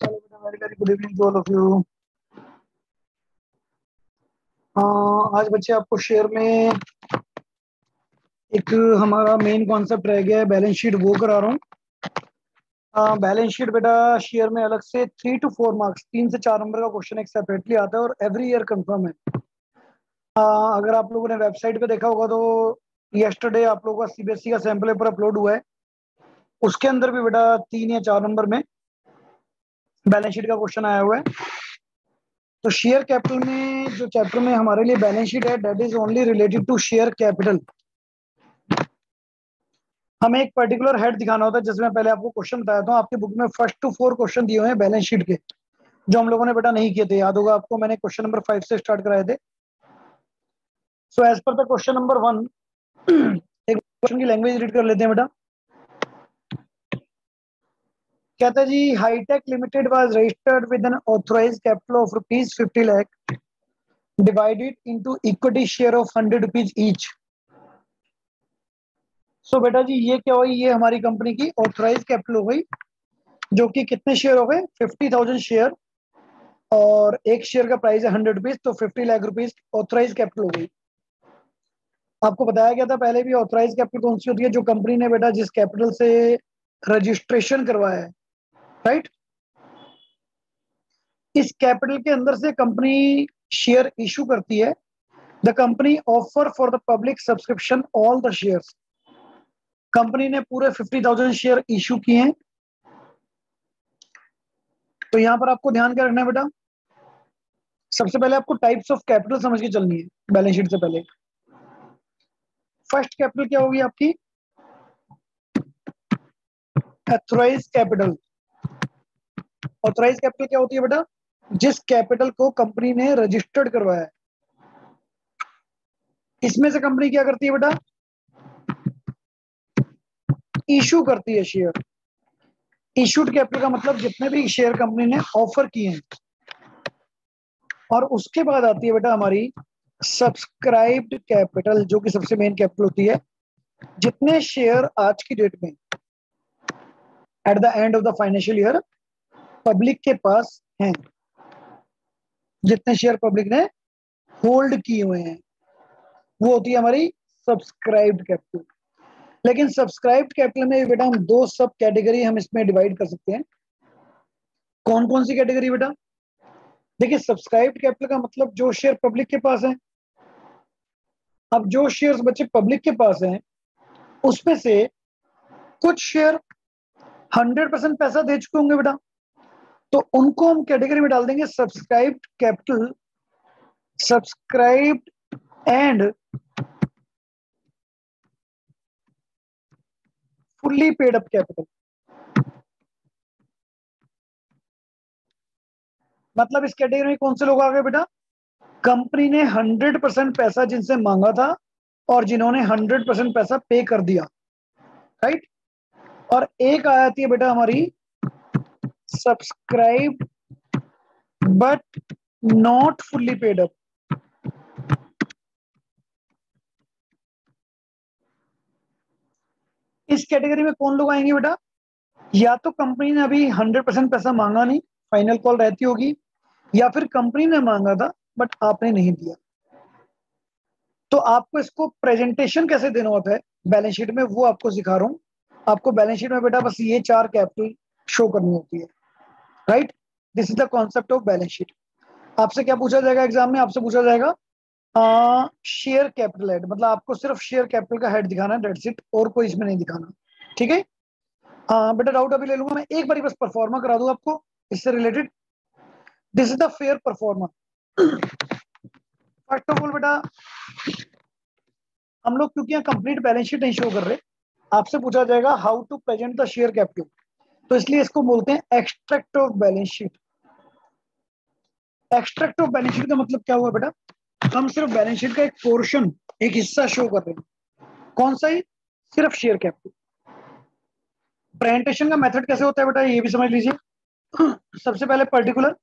Very very good evening to all of you. आज बच्चे आपको शेयर में एक हमारा मेन कॉन्सेप्ट रह गया है, बैलेंस शीट, वो करा रहा हूँ। बैलेंस शीट बेटा शेयर में अलग से 3 to 4 मार्क्स, 3 से 4 नंबर का क्वेश्चन एक सेपरेटली आता है और एवरी ईयर कंफर्म है। अगर आप लोगों ने वेबसाइट पे देखा होगा तो यस्टरडे आप लोगों का सीबीएसई का सैंपल पेपर अपलोड हुआ है, उसके अंदर भी बेटा 3 या 4 नंबर में बैलेंस शीट का क्वेश्चन आया हुआ है। तो शेयर कैपिटल में जो चैप्टर में हमारे लिए बैलेंस शीट है, that is only related to share capital. हमें एक पर्टिकुलर हेड दिखाना होता है, जिसमें पहले आपको क्वेश्चन बताया था। आपकी बुक में फर्स्ट टू 4 क्वेश्चन दिए हुए हैं बैलेंस शीट के, जो हम लोगों ने बेटा नहीं किए थे। याद होगा आपको, मैंने क्वेश्चन नंबर 5 से स्टार्ट कराए थे। So as per the question number 1, एक क्वेश्चन की लैंग्वेज रीड कर लेते हैं बेटा। कहता है जी, hi tech limited was registered with an authorised capital of ₹50 lakh divided into equity share of ₹100 each. So बेटा जी ये क्या हुई, ये हमारी कंपनी की ऑथराइज कैपिटल हो गई, जो कि कितने शेयर हो गए, 50,000 शेयर, और एक शेयर का प्राइस है ₹100, तो 50 लाख रुपीज ऑथराइज कैपिटल हो गई। आपको बताया गया था पहले भी, ऑथराइज कैपिटल कौन सी होती है, जो कंपनी ने बेटा जिस कैपिटल से रजिस्ट्रेशन करवाया है, राइट। इस कैपिटल के अंदर से कंपनी शेयर इशू करती है। The company offer for the public subscription all the shares. Company ने पूरे 50,000 शेयर इशू किए हैं। तो यहां पर आपको ध्यान क्या रखना है बेटा, सबसे पहले आपको टाइप्स ऑफ कैपिटल समझ के चलनी है बैलेंस शीट से पहले। फर्स्ट कैपिटल क्या होगी आपकी, ऑथराइज कैपिटल। ऑथराइज कैपिटल क्या होती है बेटा, जिस कैपिटल को कंपनी ने रजिस्टर्ड करवाया है। इसमें से कंपनी क्या करती है बेटा, इशू करती है शेयर। इशूड कैपिटल का मतलब जितने भी शेयर कंपनी ने ऑफर किए हैं। और उसके बाद आती है बेटा हमारी सब्सक्राइब्ड कैपिटल, जो कि सबसे मेन कैपिटल होती है। जितने शेयर आज की डेट में at the end of the financial year public के पास हैं, जितने शेयर पब्लिक ने होल्ड किए हुए हैं, वो होती है हमारी सब्सक्राइब्ड कैपिटल। लेकिन सब्सक्राइब्ड कैपिटल में बेटा हम 2 सब कैटेगरी हम इसमें डिवाइड कर सकते हैं। कौन कौन सी कैटेगरी बेटा, देखिए सब्सक्राइब्ड कैपिटल का मतलब जो शेयर पब्लिक के पास है। अब जो शेयर्स बच्चे पब्लिक के पास हैं, उसमें से कुछ शेयर 100% पैसा दे चुके होंगे बेटा, तो उनको हम कैटेगरी में डाल देंगे subscribed capital, subscribed and fully paid up capital. मतलब इस कैटेगरी में कौन से लोग आ गए बेटा, कंपनी ने 100% पैसा जिनसे मांगा था और जिन्होंने 100% पैसा पे कर दिया, राइट। और एक आ जाती है बेटा हमारी subscribe but not fully paid up. इस कैटेगरी में कौन लोग आएंगे बेटा, या तो कंपनी ने अभी 100% पैसा मांगा नहीं, फाइनल कॉल रहती होगी, या फिर कंपनी ने मांगा था बट आपने नहीं दिया। तो आपको इसको प्रेजेंटेशन कैसे देना होता है बैलेंस शीट में, वो आपको सिखा रहा हूं। आपको बैलेंस शीट में बेटा बस ये 4 कैपिटल शो करनी होती है, right. This is the concept of balance sheet. आपसे क्या पूछा जाएगा एग्जाम में, आपसे पूछा जाएगा शेयर कैपिटल हेड, मतलब आपको सिर्फ शेयर कैपिटल का हेड दिखाना है, दैट्स इट, और कोई इसमें नहीं दिखाना, ठीक है। बेटा डाउट अभी ले लूंगा मैं, एक बार बस परफॉर्मा करा दूं आपको इससे related. This is the fair proforma. First of all बेटा हम लोग क्योंकि यहाँ कंप्लीट बैलेंस शीट नहीं शो कर रहे, आपसे पूछा जाएगा how to present the share capital, तो इसलिए इसको बोलते हैं extract of balance sheet. Extract of balance sheet का मतलब क्या हुआ बेटा, हम सिर्फ बैलेंस शीट का एक पोर्शन, एक हिस्सा शो कर रहे हैं। कौन सा ही, सिर्फ शेयर कैपिटल। प्रेजेंटेशन का मेथड कैसे होता है बेटा, ये भी समझ लीजिए। सबसे पहले पर्टिकुलर,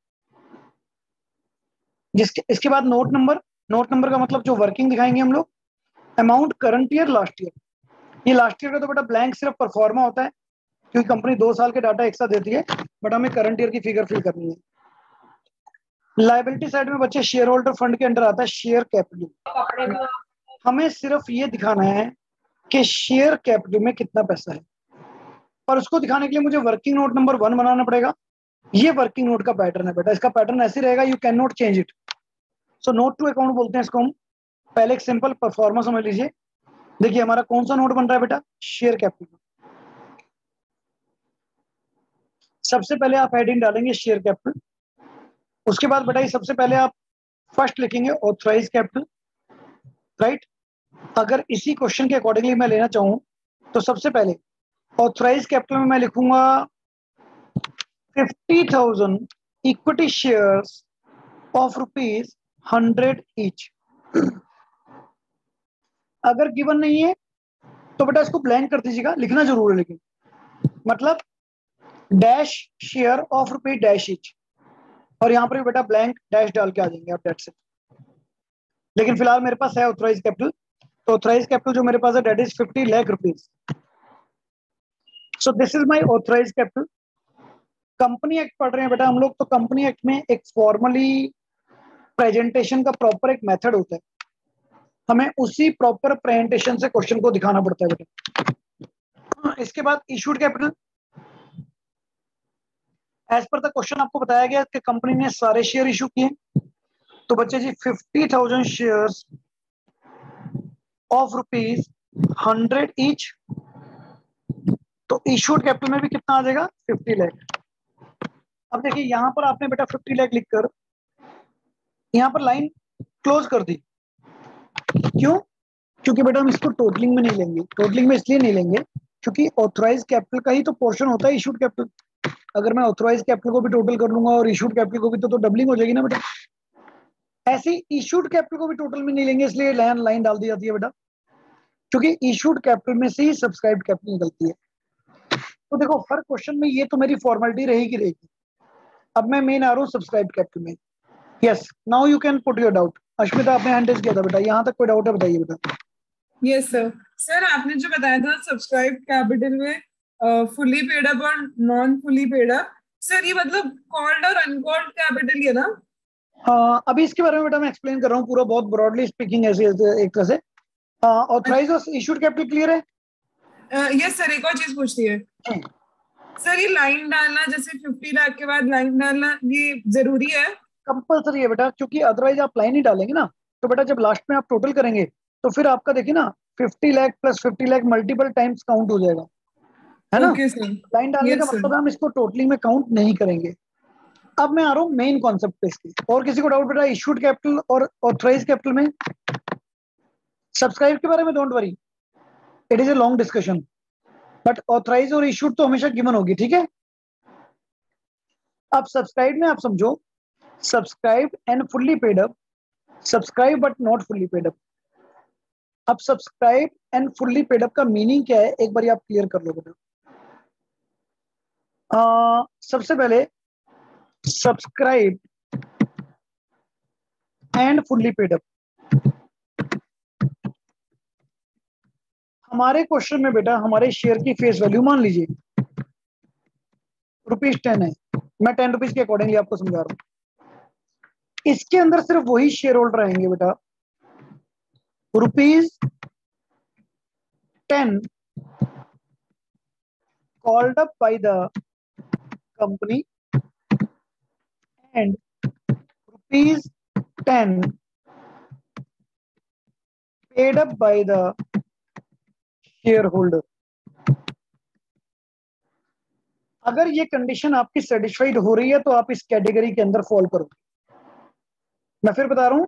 जिसके इसके बाद नोट नंबर। नोट नंबर का मतलब जो वर्किंग दिखाएंगे हम लोग। Amount current year, last year. ये लास्ट ईयर का तो बेटा ब्लैंक सिर्फ परफॉर्मा होता है, क्योंकि कंपनी 2 साल के डाटा एक साथ देती है, बट हमें करंट ईयर की फिगर फिल करनी है। लायबिलिटी साइड में बच्चे शेयर होल्डर फंड के अंडर आता है शेयर कैपिटल। हमें सिर्फ ये दिखाना है कि शेयर कैपिटल में कितना पैसा है, और उसको दिखाने के लिए मुझे वर्किंग नोट नंबर 1 बनाना पड़ेगा। ये वर्किंग नोट का पैटर्न है बेटा, इसका पैटर्न ऐसे रहेगा, you can not change it. So note to account बोलते हैं इसको हम। पहले एक सिंपल परफॉर्मा समझ लीजिए। देखिए हमारा कौन सा नोट बन रहा है बेटा, शेयर कैपिटल। सबसे पहले आप हेडिंग डालेंगे शेयर कैपिटल, उसके बाद बेटा सबसे पहले आप फर्स्ट लिखेंगे ऑथराइज कैपिटल, राइट। अगर इसी क्वेश्चन के अकॉर्डिंगली मैं लेना चाहूं तो सबसे पहले ऑथराइज कैपिटल में मैं लिखूंगा 50,000 इक्विटी शेयर्स ऑफ ₹100 ईच। अगर गिवन नहीं है तो बेटा इसको ब्लैंक कर दीजिएगा, लिखना जरूर है लेकिन, मतलब dash share of ₹dash each, और यहाँ पर भी बेटा ब्लैंक डैश डाल के आ जाएंगे आप, डेट से। लेकिन फिलहाल मेरे पास है ऑथराइज कैपिटल, तो ऑथराइज कैपिटल जो मेरे पास है that is 50 lakh rupees. So this is my authorise capital. Company act पढ़ रहे हैं बेटा हम लोग, तो कंपनी एक्ट में एक फॉर्मली प्रेजेंटेशन का प्रॉपर एक मेथड होता है, हमें उसी प्रॉपर प्रेजेंटेशन से क्वेश्चन को दिखाना पड़ता है बेटा। इसके बाद issued capital, as per the question आपको बताया गया कि कंपनी ने सारे शेयर इशू किए, तो बच्चे जी 50,000 शेयर्स ऑफ ₹100 ईच, तो इशूड कैपिटल में भी कितना आ जाएगा, 50 लाख। अब देखिए यहां पर आपने बेटा 50 लाख लिखकर यहां पर लाइन क्लोज कर दी। क्यों? क्योंकि बेटा हम इसको टोटलिंग में नहीं लेंगे। टोटलिंग में इसलिए नहीं लेंगे क्योंकि ऑथराइज कैपिटल का ही तो पोर्शन होता है इशूड कैपिटल। अगर मैं ऑथराइज कैपिटल को भी टोटल कर लूंगा और इशूड कैपिटल को भी, तो डबलिंग हो जाएगी ना बेटा। ऐसी इशूड कैपिटल को भी टोटल में नहीं लेंगे, इसलिए लाइन डाल दी जाती है बेटा, क्योंकि इशूड कैपिटल में से ही सब्सक्राइब कैपिटल निकलती है। तो देखो हर क्वेश्चन में ये तो मेरी फॉर्मेलिटी रहेगी। अब मैं मेन आ रहा हूँ सब्सक्राइब कैपिटल में। Yes, now you can put your doubt. Ashmita आपने हैंड रेज किया था बेटा, यहाँ तक कोई डाउट है बताइए बेटा। Yes sir. सर आपने जो बताया था सब्सक्राइब कैपिटल में फुली पेड अप और non fully paid up, sir ये मतलब कॉल्ड और अनकॉल्ड कैपिटल है ना? अभी इसके बारे में बेटा मैं एक्सप्लेन कर रहा हूँ पूरा, बहुत ब्रॉडली स्पीकिंग ऐसे एक तरह से। ऑथराइज और इशूड कैपिटल क्लियर है? यस सर, एक और चीज पूछती है सर, ये लाइन डालना जैसे 50 लाख के बाद लाइन डालना ये जरूरी है? कंपल्सरी है बेटा, क्योंकि अदरवाइज आप लाइन ही डालेंगे ना, तो बेटा जब लास्ट में आप टोटल करेंगे तो फिर आपका देखिए ना 50 lakh plus 50 lakh multiple times count हो जाएगा, है ना। Okay sir. लाइन डालने का यस सर। मतलब हम इसको टोटलिंग में काउंट नहीं करेंगे। अब मैं आ रहा हूँ मेन कॉन्सेप्ट पे इसकी। और किसी को डाउट बेटा इशूड कैपिटल और ऑथराइज कैपिटल में? सब्सक्राइब के बारे में don't worry, it is a long discussion, but authorise और इशूड तो हमेशा गिवन होगी, ठीक है। अब सब्सक्राइब में आप समझो, subscribe and fully paid up, subscribe but not fully paid up. अब subscribe and fully paid up का मीनिंग क्या है, एक बार आप क्लियर कर लो बेटा। सबसे पहले subscribe and fully paid up, हमारे क्वेश्चन में बेटा हमारे शेयर की फेस वैल्यू मान लीजिए ₹10 है, मैं 10 रुपीज के अकॉर्डिंगली आपको समझा रहा हूं। इसके अंदर सिर्फ वही शेयर होल्डर आएंगे बेटा, ₹10 called up by the company and ₹10 paid up by the shareholder। अगर ये कंडीशन आपकी सेटिस्फाइड हो रही है तो आप इस कैटेगरी के अंदर फॉल करोगे। मैं फिर बता रहा हूं,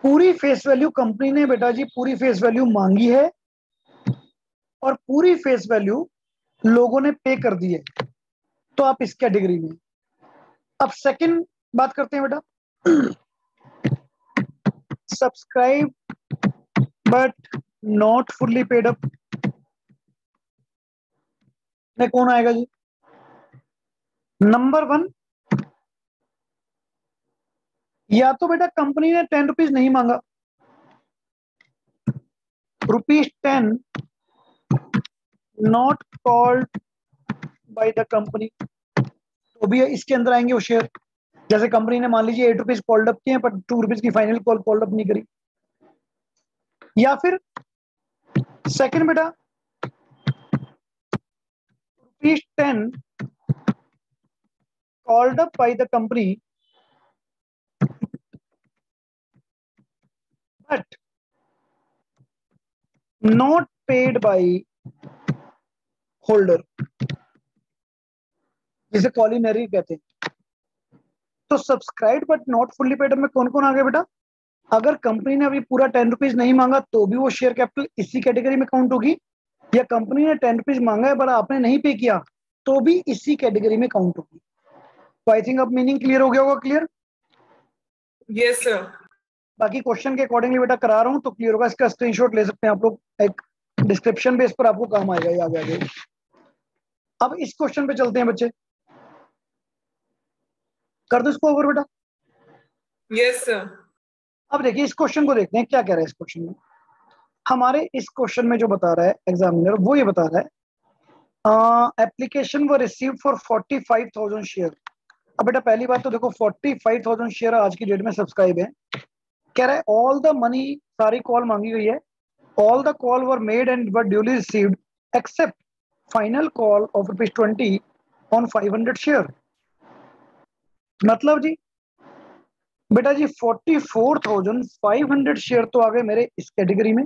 पूरी फेस वैल्यू कंपनी ने बेटा जी पूरी फेस वैल्यू मांगी है और पूरी फेस वैल्यू लोगों ने पे कर दी है, तो आप इस कैटेगरी में। अब सेकंड बात करते हैं बेटा, subscribe but not fully paid up में कौन आएगा जी? नंबर 1, या तो बेटा कंपनी ने 10 रुपीज नहीं मांगा, ₹10 not called by the company, तो भी इसके अंदर आएंगे वो शेयर। जैसे कंपनी ने मान लीजिए 8 रुपीज कॉल्ड अप किए पर 2 रुपीज की फाइनल कॉल अप नहीं करी। या फिर सेकंड बेटा, ₹10 called up by the company but not paid by holder, जिसे कॉलिनरी कहते हैं। तो subscribe but not fully paid में कौन कौन आ गया बेटा? अगर कंपनी ने अभी पूरा 10 रुपीज नहीं मांगा तो भी वो शेयर कैपिटल इसी कैटेगरी में काउंट होगी, या कंपनी ने 10 रुपीज मांगा है पर आपने नहीं पे किया तो भी इसी कैटेगरी में काउंट होगी। तो आई थिंक अब मीनिंग क्लियर हो गया होगा। क्लियर? Yes sir. बाकी क्वेश्चन के अकॉर्डिंगली बेटा करा रहा हूं तो क्लियर होगा। इसका स्क्रीनशॉट ले सकते हैं आप लोग, एक डिस्क्रिप्शन बेस पर आपको काम आएगा ये आगे आगे। अब इस क्वेश्चन पे चलते हैं बच्चे, कर दो इसको ओवर बेटा। Yes sir. अब देखिए इस क्वेश्चन को देखते हैं क्या कह रहा है इस क्वेश्चन में। हमारे इस क्वेश्चन में जो बता रहा है एग्जामिनर, वो ये बता रहा है एप्लीकेशन वो रिसीव फॉर 45,000 शेयर। अब बेटा पहली बात तो देखो 45,000 शेयर आज की डेट में सब्सक्राइब है। कह रहा है ऑल द मनी, सारी कॉल मांगी गई है, all the call were made and were duly received accept final call of ₹20 on 500 share. मतलब जी बेटा जी 44,500 शेयर तो आ गए मेरे इस कैटेगरी में,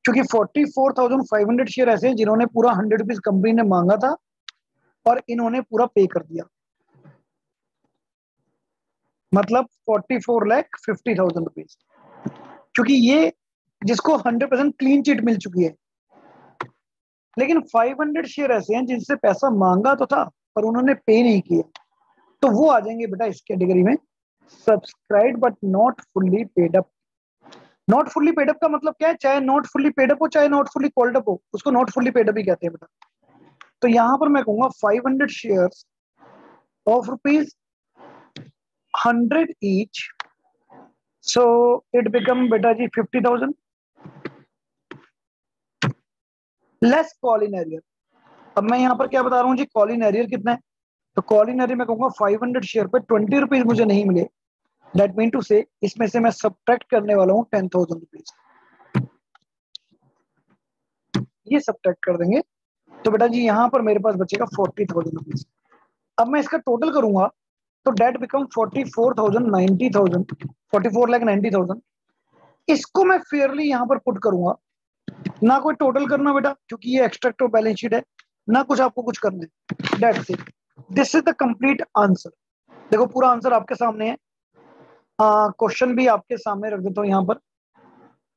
क्योंकि 44,500 शेयर ऐसे हैं जिन्होंने पूरा 100 रुपीज कंपनी ने मांगा था और इन्होंने पूरा पे कर दिया। मतलब 44,50,000 रुपीज, क्योंकि ये जिसको 100% क्लीन चिट मिल चुकी है। लेकिन 500 शेयर ऐसे हैं जिनसे पैसा मांगा तो था पर उन्होंने पे नहीं किया, तो वो आ जाएंगे बेटा इस कैटेगरी में, subscribe but not fully paid up. Not fully paid up का मतलब क्या है? चाहे नॉट फुल्ली पेड अप हो चाहे नॉट फुल्ली कॉल्ड अप हो, उसको नॉट फुल्ली पेड अप ही कहते हैं बेटा। तो यहां पर मैं कहूंगा 500 shares of ₹100 each, so it become बेटा जी 50,000 लेस कॉल इन एरियर। अब मैं यहाँ पर क्या बता रहा हूँ जी, कॉल इन एरियर कितना है? तो कॉल इन एरियर में कहूंगा 500 शेयर पे 20 रुपीज मुझे नहीं मिले, दैट मीन टू से इसमें से मैं सब्ट्रैक्ट करने वाला हूँ 10,000 रुपीज। ये सब्ट्रैक्ट कर देंगे तो बेटा जी यहाँ पर मेरे पास बचेगा 40,000 रुपीज। अब मैं इसका टोटल करूंगा तो डेट बिकम 44,90,000। इसको मैं फेयरली यहाँ पर पुट करूंगा, ना कोई टोटल करना बेटा क्योंकि ये एक्सट्रैक्ट ऑफ बैलेंस शीट है, ना कुछ आपको कुछ करना है। That's it, this is the complete answer. देखो पूरा आंसर आपके सामने है, क्वेश्चन भी आपके सामने रख देता हूँ यहाँ पर।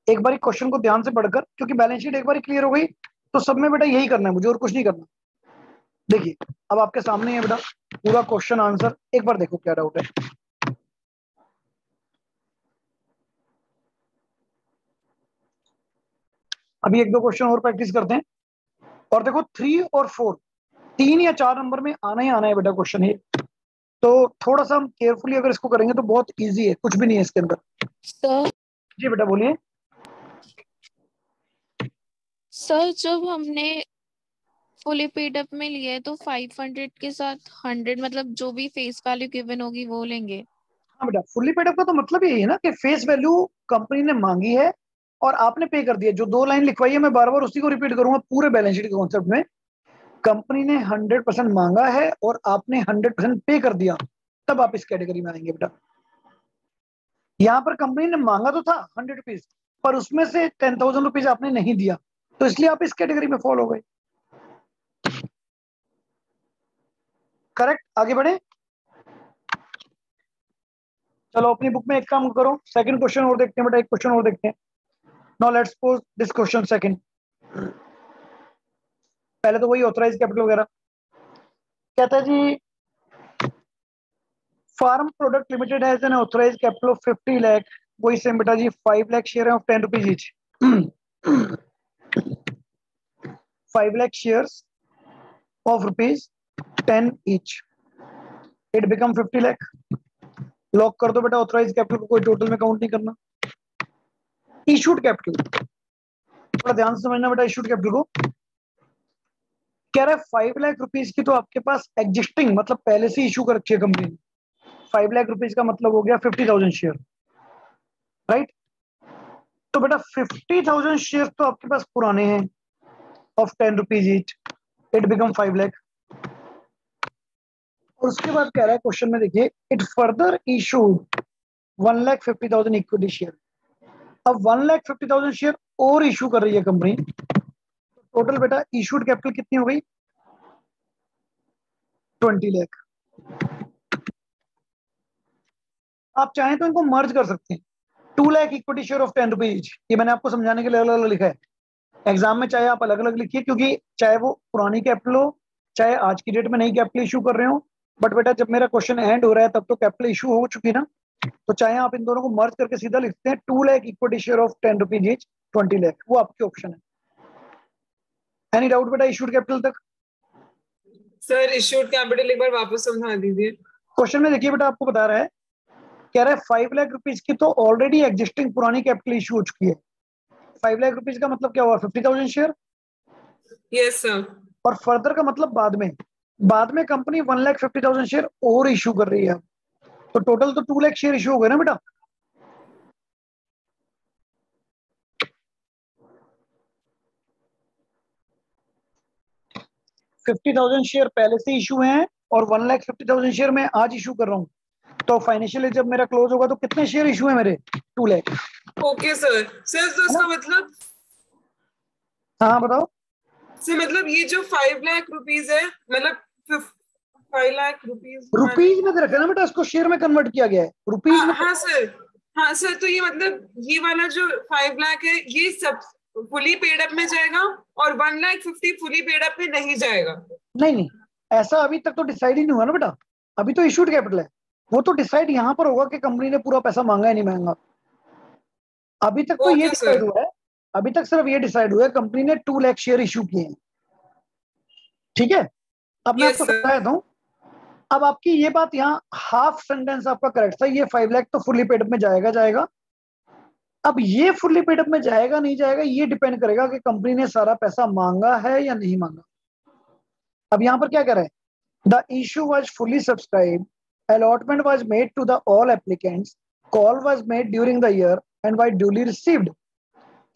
एक बार क्वेश्चन को ध्यान से पढ़कर, क्योंकि बैलेंस शीट एक बार क्लियर हो गई तो सब में बेटा यही करना है मुझे और कुछ नहीं करना। देखिए अब आपके सामने है बेटा पूरा क्वेश्चन आंसर, एक बार देखो क्या डाउट है। अभी एक दो क्वेश्चन और प्रैक्टिस करते हैं, और देखो 3 और 4, 3 या 4 नंबर में आना ही आना है बेटा क्वेश्चन है। तो थोड़ा सा हम केयरफुली अगर इसको करेंगे तो बहुत इजी है, कुछ भी नहीं है इसके अंदर। सर जी बेटा बोलिए। सर जब हमने फुली पेड अप में लिया है तो 500 के साथ 100 मतलब जो भी फेस वैल्यू गिवन होगी वो लेंगे। हाँ बेटा फुल्ली पेड अप का तो मतलब यही है ना कि फेस वैल्यू कंपनी ने मांगी है और आपने पे कर दिया। जो 2 लाइन लिखवाई है मैं बार बार उसी को रिपीट करूंगा पूरे बैलेंस शीट के कॉन्सेप्ट में। कंपनी ने 100% मांगा है और आपने 100% पे कर दिया, तब आप इस कैटेगरी में आएंगे बेटा। यहाँ पर कंपनी ने मांगा तो था 100 रुपीज, पर उसमें से 10,000 रुपीज आपने नहीं दिया, तो इसलिए आप इस कैटेगरी में फॉल हो गए। करेक्ट, आगे बढ़े। चलो अपनी बुक में एक काम करो, सेकंड क्वेश्चन और देखते हैं बेटा, एक क्वेश्चन और देखते हैं। Now let's pose this question second. पहले तो वही ऑथराइज कैपिटल वगैरह कहता है जी, farm product limited has an authorise capital of 50 lakh. वही सेम बेटा जी 5 लाख शेयर है of 10 rupees each. 5 lakh shares of ₹10 each, it become 50 lakh. Lock कर दो बेटा, ऑथराइज कैपिटल को कोई टोटल में काउंट नहीं करना। इशूड कैपिटल, थोड़ा ध्यान से समझना बेटा इशूड कैपिटल को। कह रहा है 5 लाख रुपीज की तो आपके पास एग्जिस्टिंग मतलब पहले से इशू कर रखी है कंपनी ने। 5 लाख रुपीज का मतलब हो गया 50,000 शेयर, राइट। तो बेटा 50,000 शेयर तो आपके पास पुराने हैं of 10 rupees each, it become 5 lakh. और उसके बाद कह रहा है क्वेश्चन में देखिए, it further issued 1,50,000 equity share. अब 1,50,000 शेयर और इशू कर रही है कंपनी, टोटल बेटा इशूड कैपिटल कितनी हो गई? 20 लाख। आप चाहें तो इनको मर्ज कर सकते हैं, 2 lakh equity share of 10 rupees. ये मैंने आपको समझाने के लिए अलग अलग लिखा है। एग्जाम में चाहे आप अलग अलग लिखिए, क्योंकि चाहे वो पुरानी कैपिटल हो, चाहे आज की डेट में नई कैपिटल इशू कर रहे हो, बट बेटा जब मेरा क्वेश्चन एंड हो रहा है तब तो कैपिटल इशू हो चुकी ना। तो चाहे आप इन दोनों को मर्ज करके सीधा लिखते हैं 2 lakh equity share of 10 rupees each 20 lakh, वो आपके ऑप्शन है। एनी डाउट बेटा इशूड कैपिटल तक? सर इश्यूड कैपिटल एक बार वापस समझा दीजिए। क्वेश्चन में देखिए बेटा, आपको बता रहा है, कह रहा है 5 लाख रुपीज की तो ऑलरेडी एग्जिस्टिंग पुरानी कैपिटल इशू हो चुकी है। 5 लाख रुपीज का मतलब क्या हुआ? 50,000 शेयर। Yes sir. और फर्दर का मतलब बाद में कंपनी 1,50,000 शेयर और इशू कर रही है। तो टोटल तो 2 लाख शेयर इशू हो गए ना बेटा। 50,000 शेयर पहले से इशू हैं और 1,50,000 शेयर मैं आज इशू कर रहा हूँ। तो फाइनेंशियल जब मेरा क्लोज होगा तो कितने शेयर इशू है मेरे? 2 लाख। Okay sir. सर तो इसका मतलब, हाँ बताओ। सर मतलब ये जो 5 लाख रुपीज है, मतलब 5 लाख रुपीज रुपीज में रखा ना बेटा, इसको शेयर में कन्वर्ट किया गया है, रुपीज में। हाँ सर। हाँ सर, तो ये मतलब ये वाला जो 5 लाख है ये सब फुली पेड अप में जाएगा और 1,50,000 फुली पेड अप में नहीं जाएगा। नहीं नहीं, ऐसा अभी तक तो डिसाइड ही नहीं हुआ ना बेटा, अभी तो इशूड कैपिटल है। वो तो डिसाइड यहाँ पर होगा कि कंपनी ने पूरा पैसा मांगा है नहीं मांगा। अभी तक तो ये ओके डिसाइड सर। हुआ है, अभी तक सिर्फ ये डिसाइड हुआ है कंपनी ने 2 लाख शेयर इशू किए हैं। ठीक है, अब मैं आपको यस सर। समझाया था। अब आपकी ये बात यहाँ हाफ सेंटेंस आपका करेक्ट था, ये 5 लाख तो फुली पेड में जाएगा जाएगा। अब ये फुली पेड में जाएगा नहीं जाएगा ये डिपेंड करेगा कि कंपनी ने सारा पैसा मांगा है या नहीं मांगा। अब यहाँ पर क्या कह रहे हैं? The issue was fully subscribe, allotment was made to the all applicants, call was made during the year and why duly received.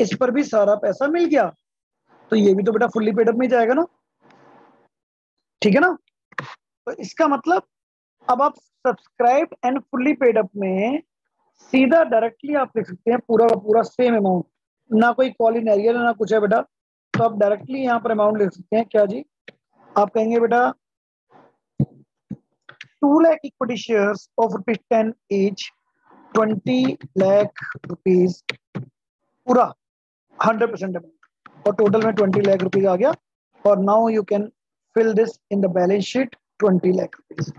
इस पर भी सारा पैसा मिल गया, तो ये भी तो बेटा फुल्ली पेड अप में जाएगा ना। ठीक है ना। तो इसका मतलब अब आप subscribe and fully paid up में सीधा डायरेक्टली आप लिख सकते हैं पूरा का पूरा सेम अमाउंट, ना कोई कॉल इन एरियर ना कुछ है बेटा। तो आप डायरेक्टली यहाँ पर अमाउंट लिख सकते हैं। क्या जी? आप कहेंगे बेटा 2 lakh equity shares of ₹10 each, 20 lakh rupees पूरा 100% अमाउंट, और टोटल में 20 लाख रुपीज आ गया। और now you can fill this in the balance sheet 20 lakh rupees.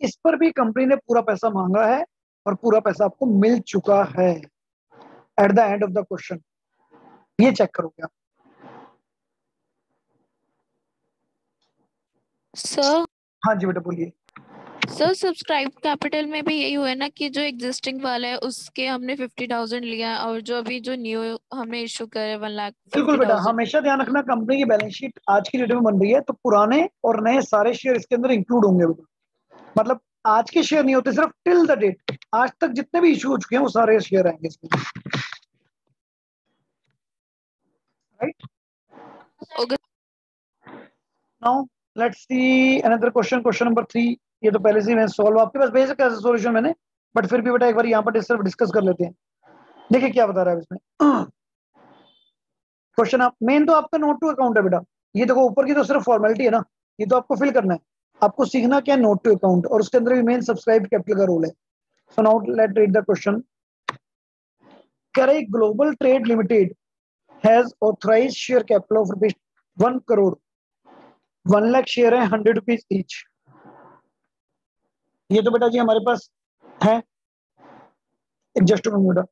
इस पर भी कंपनी ने पूरा पैसा मांगा है और पूरा पैसा आपको मिल चुका है at the end of the question. ये चेक करोगे आप। सर हाँ जी बेटा बोलिए। सर सब्सक्राइब कैपिटल में भी यही हुआ है ना कि जो एग्जिस्टिंग वाला है उसके हमने 50,000 लिया और जो अभी जो न्यू हमने इशू करे बिल्कुल बेटा, 1,50,000। हमेशा ध्यान रखना कंपनी की बैलेंस शीट आज की डेट में बन रही है तो पुराने और नए सारे शेयर इसके अंदर इंक्लूड होंगे बेटा। मतलब आज के शेयर नहीं होते, सिर्फ टिल द डेट आज तक जितने भी इशू हो चुके हैं वो सारे शेयर आएंगे इसमें, right. Okay now let's see another question, question number 3। ये तो पहले से ही मैं सॉल्व आपके पास भेज कैसे सॉल्यूशन मैंने, बट फिर भी बेटा एक बार यहाँ पर सिर्फ डिस्कस कर लेते हैं। देखिए क्या बता रहा है इसमें क्वेश्चन। आप मेन तो आपका नोट टू अकाउंट है बेटा, ये देखो ऊपर की तो सिर्फ फॉर्मेलिटी है ना, ये तो आपको फिल करना है। आपको सीखना क्या है? नोट टू अकाउंट, और उसके अंदर भी मेन सब्सक्राइब कैपिटल का रोल है। So now let read the question. कह रही global trade limited has authorise share capital of ₹1 crore. 1 lakh share है, 100 रुपीज ईच। ये तो बेटा जी हमारे पास है। जस्ट बेटा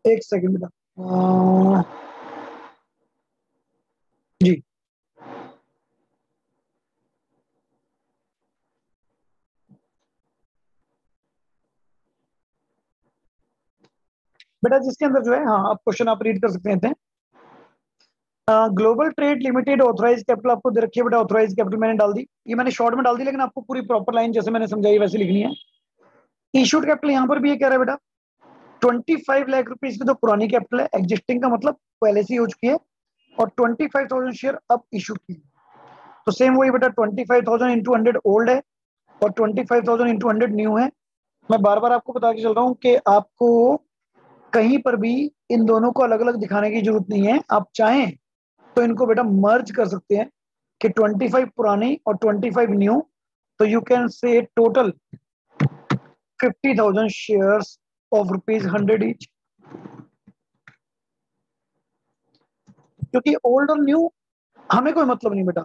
एक सेकंड बेटा। जी बेटा जिसके अंदर जो है, हाँ आप क्वेश्चन आप रीड कर सकते हैं। Global trade limited authorise capital आपको दे रखी है बेटा, ऑथराइज कैपिटल मैंने डाल दी, ये मैंने शॉर्ट में डाल दी, लेकिन आपको पूरी प्रॉपर लाइन जैसे मैंने समझाई वैसे लिखनी है। इशूड कैपिटल यहाँ पर भी ये कह रहा है बेटा 25 लाख रुपीज की जो पुरानी कैपिटल है, एग्जिस्टिंग का मतलब पहले से ही हो चुकी है, और 25,000 शेयर अब इशू की, तो सेम वही बेटा 25,000 इंटू 100 ओल्ड है और 25,000 इंटू 100 न्यू है। मैं बार बार आपको बता के चल रहा हूँ कि आपको कहीं पर भी इन दोनों को अलग अलग दिखाने की जरूरत नहीं है, आप चाहें तो इनको बेटा मर्ज कर सकते हैं कि 25 पुरानी और 25 न्यू, तो you can say total 50,000 shares of ₹100 each. क्योंकि ओल्ड और न्यू हमें कोई मतलब नहीं बेटा,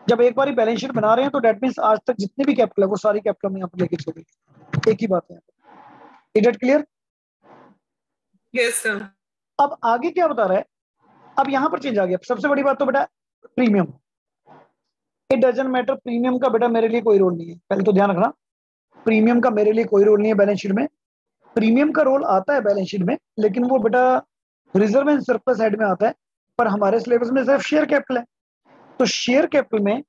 जब एक बार बैलेंस शीट बना रहे हैं तो डेट मीन्स आज तक जितनी भी कैपिटल है वो सारी कैपिटल में यहाँ पर लेके चलोगे, एक ही बात है। Is it clear? Yes sir. अब आगे क्या बता रहा है, अब यहाँ पर चेंज आ गया। सबसे बड़ी बात तो बेटा premium, it doesn't matter, premium का बेटा मेरे लिए कोई रोल नहीं है, पहले तो ध्यान रखना, प्रीमियम का मेरे लिए कोई रोल नहीं है बैलेंस शीट में। प्रीमियम का रोल आता है बैलेंस शीट में, लेकिन वो बेटा रिजर्व एंड सरप्लस साइड में आता है, पर हमारे सिलेबस में सिर्फ शेयर कैपिटल है, तो शेयर कैपिटल में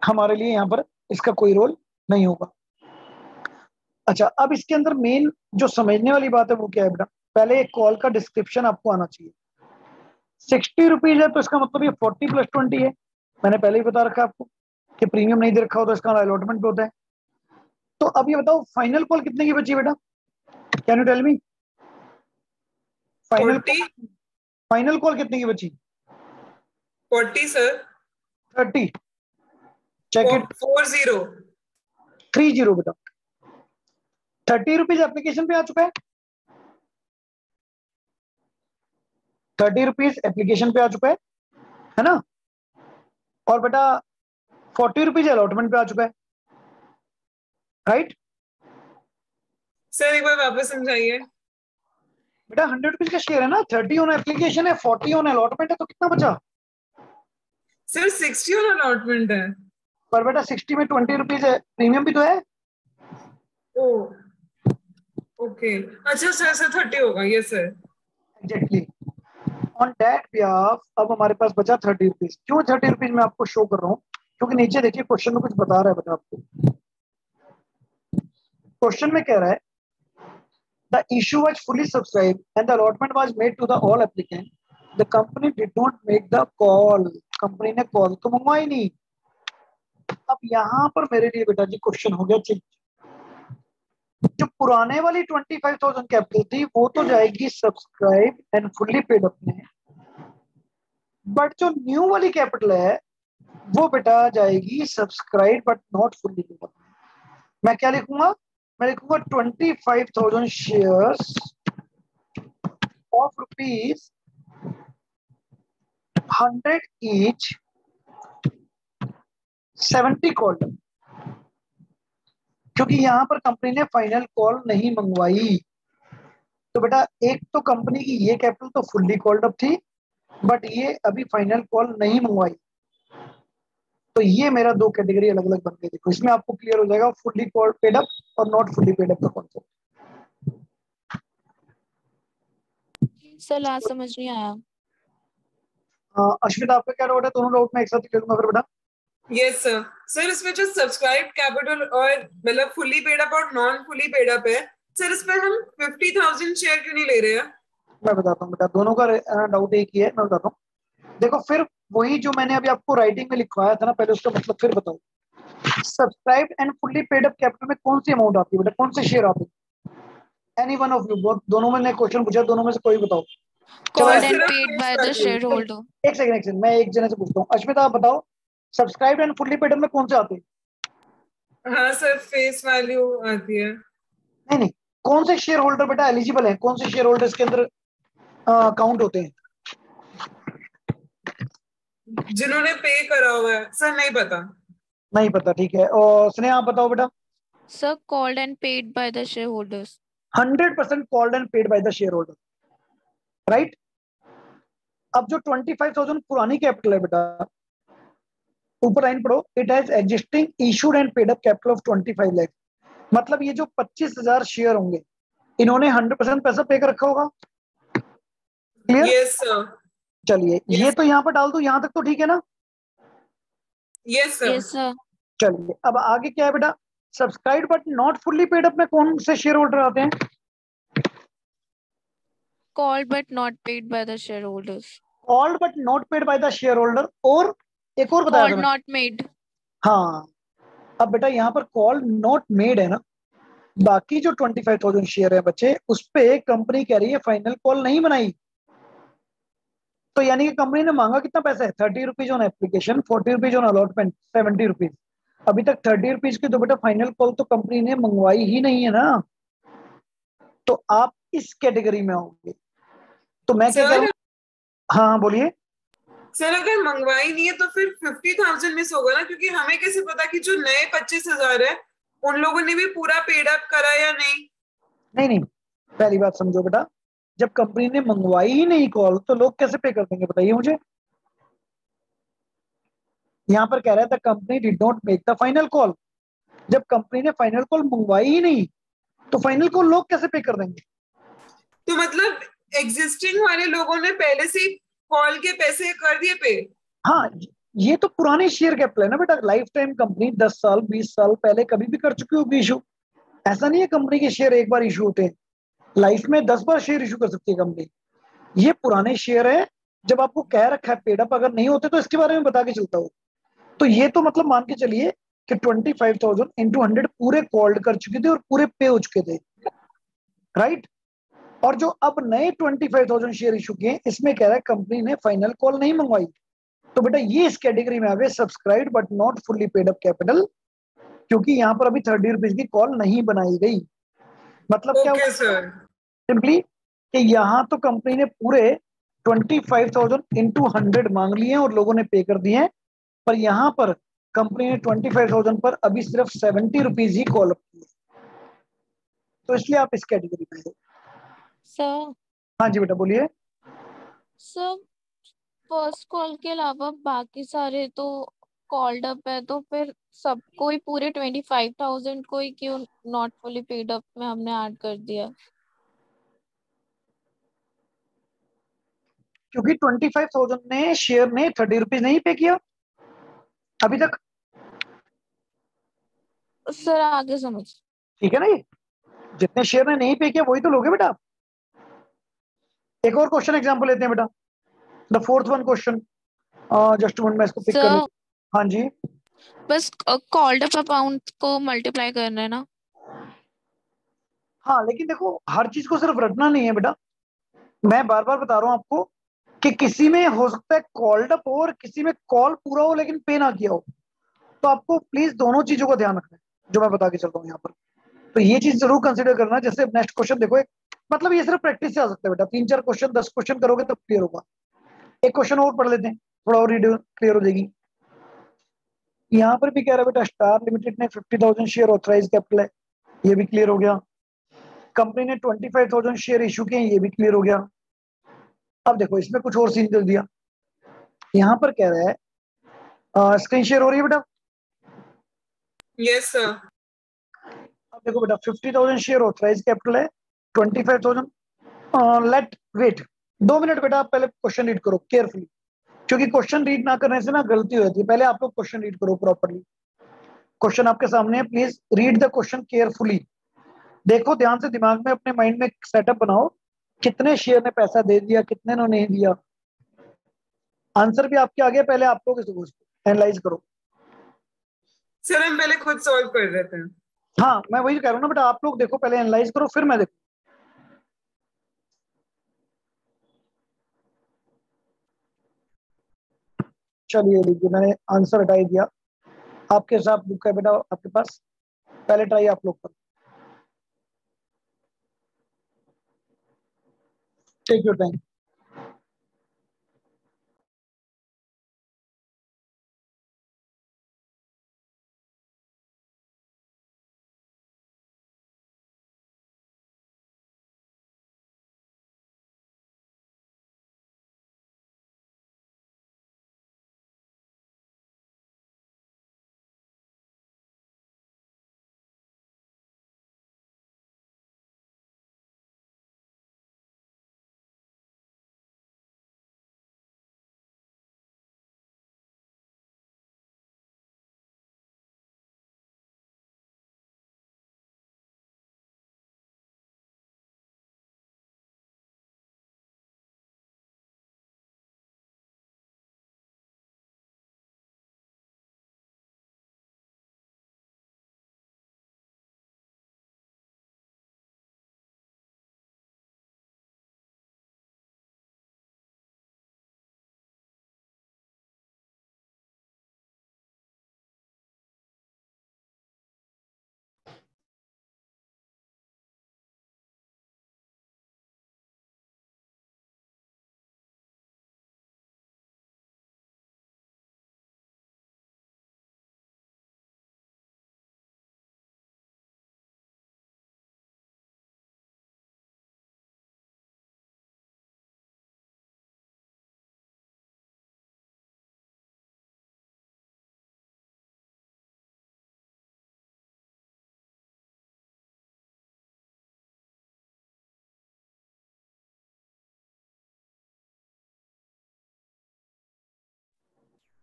हमारे लिए यहाँ पर इसका कोई रोल नहीं होगा। अच्छा, अब इसके अंदर मेन जो समझने वाली बात है वो क्या है बेटा, पहले एक कॉल का डिस्क्रिप्शन आपको आना चाहिए। 60 रुपीज है तो इसका मतलब ये 40 + 20 है, मैंने पहले ही बता रखा है आपको कि प्रीमियम नहीं दे रखा हो तो इसका अलॉटमेंट होता है। तो अब ये बताओ फाइनल कॉल कितने की बची बेटा, can you tell me? Final call कितने की बची? 40 सर। 30, चेक इट, 30 बेटा। 30 रुपीज एप्लीकेशन पे आ चुका है, 30 रुपीज एप्लीकेशन पे आ चुका है ना, और बेटा 40 रुपीज अलॉटमेंट पे आ चुका है, राइट? सर एक बार वापस समझाइए। बेटा 100 रुपीज का शेयर है ना, 30 ऑन एप्लीकेशन है, 40 ऑन अलॉटमेंट है, तो कितना बचा? सर 60 ऑन अलॉटमेंट है। पर बेटा 60 में 20 रुपीज है, प्रीमियम भी तो है। ओ ओके, अच्छा सर 30 होगा, yes sir. Exactly, on that behalf अब हमारे पास बचा 30 रुपीज। क्यों 30 रुपीज मैं आपको शो कर रहा हूँ, क्योंकि नीचे देखिए क्वेश्चन में कुछ बता रहा है बेटा आपको। क्वेश्चन में कह रहा है the issue was fully subscribe and the allotment was made to the all applicant, the company did not make the call, company ने कॉल तो मंगवाई नहीं। अब यहाँ पर मेरे लिए बेटा जी क्वेश्चन हो गया चेंज, जो पुराने वाली 25,000 कैपिटल थी वो तो जाएगी subscribe and fully paid up में, बट जो न्यू वाली कैपिटल है वो बेटा जाएगी subscribe but not fully paid up. मैं क्या लिखूंगा, मैं लिखूंगा 25,000 शेयर्स ऑफ ₹100 ईच, 70 कॉल, क्योंकि यहां पर कंपनी ने फाइनल कॉल नहीं मंगवाई। तो बेटा एक तो कंपनी की ये कैपिटल तो फुल्ली कॉल्ड अप थी, बट ये अभी फाइनल कॉल नहीं मंगवाई, तो ये मेरा दो कैटेगरी अलग अलग बन गई। देखो इसमें आपको क्लियर हो जाएगा फुल्ली कॉल्ड पेड अप और नॉट फुल्ली पेड अप का कॉन्सेप्ट। सर लास्ट समझ नहीं आया। अश्विता आपका क्या डाउट है? दोनों डाउट में एक साथ ले लूंगा फिर बेटा। Yes sir. सर इसमें जो सब्सक्राइब कैपिटल और मतलब फुली पेड अप और नॉन फुली पेड अप है, सर इसमें हम 50,000 शेयर क्यों नहीं ले रहे हैं? मैं बताता हूँ बेटा, दोनों का डाउट एक ही है, मैं बताता हूँ। देखो फिर वही जो मैंने अभी आपको राइटिंग में लिखवाया था ना, पहले उसका मतलब फिर बताओ। Subscribe and fully paid up capital में कौन सी अमाउंट आती है बेटा, कौन से शेयर आते हैं? एनी वन ऑफ यू, दोनों में क्वेश्चन पूछा, दोनों में से कोई बताओ। Called and paid by the share holder. एक सेकंड मैं एक जने से पूछता हूँ। अश्मिता आप बताओ, subscribe and fully paid up में कौन से आते हैं? हाँ सर फेस वैल्यू आती है। नहीं, कौन से शेयर होल्डर बेटा एलिजिबल है, कौन से शेयर होल्डर इसके अंदर काउंट होते हैं? जिन्होंने पे करा हुआ है सर, नहीं पता, ठीक है। और स्नेहा आप बताओ बेटा। Sir called and paid by the share holders. 100% called and paid by the share holder, right? अब जो 25,000 पुरानी कैपिटल है बेटा, ऊपर लाइन पढ़ो, it has existing issued and paid up capital of 25 lakh. मतलब ये जो 25,000 शेयर होंगे, इन्होंने 100% पैसा पे कर रखा होगा, क्लियर? Yes sir. चलिए ये यस तो यहाँ पर डाल दूं, यहाँ तक तो ठीक है ना? Yes sir. Yes sir. चलिए अब आगे क्या है बेटा, subscribe but not fully paid up में कौन से शेयर होल्डर आते हैं? Called but not paid by the share holders. Called but not paid by the share holder, और एक और बताया था कॉल्ड मैंने। Not made. हाँ, अब बेटा यहाँ पर कॉल नॉट मेड है ना, बाकी जो 25,000 शेयर है बच्चे, उस पे कंपनी कह रही है फाइनल कॉल नहीं बनाई। तो यानी कि कंपनी ने मांगा कितना पैसा है, 30 rupees on application, 40 rupees on allotment, 70 rupees. अभी तक 30 रुपीज की तो बेटा फाइनल कॉल तो कंपनी ने मंगवाई ही नहीं है ना, तो आप इस कैटेगरी में आओगे। तो मैं क्या कह रहा सर, हूँ, हाँ हाँ बोलिए। सर अगर मंगवाई नहीं है तो फिर 50,000 मिस होगा ना, क्योंकि हमें कैसे पता कि जो नए 25,000 है उन लोगों ने भी पूरा पेड अप करा या नहीं। नहीं नहीं, पहली बात समझो बेटा, जब कंपनी ने मंगवाई ही नहीं कॉल तो लोग कैसे पे कर देंगे बताइए मुझे। यहाँ पर कह रहा था company did not make the final call, जब कंपनी ने फाइनल कॉल मंगवाई ही नहीं तो फाइनल कॉल लोग कैसे पे कर देंगे? तो मतलब एग्जिस्टिंग वाले लोगों ने पहले से कॉल के पैसे कर दिए पे। हाँ, ये तो पुराने शेयर कैपिटल है ना बेटा, लाइफ टाइम कंपनी 10 साल 20 साल पहले कभी भी कर चुकी होगी इशू। ऐसा नहीं है कंपनी के शेयर एक बार इशू होते हैं, लाइफ में 10 बार शेयर इशू कर सकती है कंपनी। ये पुराने शेयर है, जब आपको कह रखा है पेड अप अगर नहीं होते तो इसके बारे में बता के चलता हूँ। तो ये तो मतलब मान के चलिए कि 25,000 इंटू 100 पूरे कॉल्ड कर चुके थे और पूरे पे हो चुके थे, राइट? और जो अब नए 25,000 शेयर इशू किए, इसमें कह रहा है कंपनी ने फाइनल कॉल नहीं मंगवाई। तो बेटा ये इस कैटेगरी में आ गए subscribe but not fully paid up capital, क्योंकि यहाँ पर अभी 30 रुपीज की कॉल नहीं बनाई गई। मतलब क्या ओके सर। सिंपली कि यहाँ तो कंपनी ने पूरे 25,000 इंटू 100 मांग लिए हैं और लोगों ने पे कर दिए हैं, पर यहाँ पर कंपनी ने 25,000 पर अभी सिर्फ 70 रुपीज ही कॉल की है। तो इसलिए आप इस कैटेगरी में हो। सर, हाँ जी बेटा बोलिए। सर फर्स्ट कॉल के अलावा बाकी सारे तो कॉल्ड अप है, तो फिर सबको ही पूरे 25,000 को ही क्यों नॉट फुली पेड अप में हमने ऐड कर दिया? क्योंकि 25,000 ने शेयर ने 30 रुपीज नहीं पे किया अभी तक। सर आगे समझ। ठीक है ना, ये जितने शेयर ने नहीं पे किया वही तो लोगे बेटा। एक और क्वेश्चन एग्जांपल लेते हैं बेटा, the fourth one question, just one मैं इसको पिक कर सर लेता हूँ। हाँ जी। बस कॉल्ड अप अमाउंट को मल्टीप्लाई करना है ना? हाँ लेकिन देखो हर चीज को सिर्फ रटना नहीं है बेटा, मैं बार बार बता रहा हूँ आपको कि किसी में हो सकता है कॉल्ड अप हो और किसी में कॉल पूरा हो लेकिन पे ना किया हो। तो आपको प्लीज दोनों चीजों का ध्यान रखना है जो मैं बता के चल रहा हूँ यहाँ पर। तो ये चीज जरूर कंसिडर करना। जैसे नेक्स्ट क्वेश्चन देखो, एक मतलब ये सिर्फ प्रैक्टिस से आ सकता है बेटा, 3 4 क्वेश्चन 10 क्वेश्चन करोगे तब क्लियर होगा। एक क्वेश्चन और पढ़ लेते हैं, थोड़ा और रीड क्लियर हो जाएगी। यहाँ पर भी कह रहा है बेटा स्टार लिमिटेड ने 50,000 शेयर ऑथराइज कैपिटल है, ये भी क्लियर हो गया। कंपनी ने 25,000 शेयर इशू किए, ये भी क्लियर हो गया। अब देखो इसमें कुछ और सीन कर दिया, यहाँ पर कह रहा है स्क्रीन शेयर हो रही है बेटा। Yes sir. अब देखो बेटा 50,000 शेयर ऑथराइज कैपिटल है, 25,000 लेट वेट 2 मिनट बेटा, आप पहले क्वेश्चन रीड करो केयरफुली, क्योंकि क्वेश्चन रीड ना करने से ना गलती हो जाती है। पहले आप लोग क्वेश्चन रीड करो प्रॉपरली। क्वेश्चन आपके सामने है, please read the question carefully. देखो ध्यान से, दिमाग में अपने माइंड में सेटअप बनाओ, कितने शेयर ने पैसा दे दिया, कितने ने नहीं दिया। आंसर भी आपके आगे, पहले आप लोग इसको एनालाइज करो। सर हम पहले खुद सॉल्व कर देते हैं। हाँ मैं वही कह रहा हूँ ना बेटा, आप लोग देखो पहले एनालाइज करो फिर मैं देखो। चलिए लीजिए मैंने आंसर हटा ही दिया, आपके साथ बुक है बेटा आपके पास, पहले ट्राई आप लोग करो, टेक योर टाइम।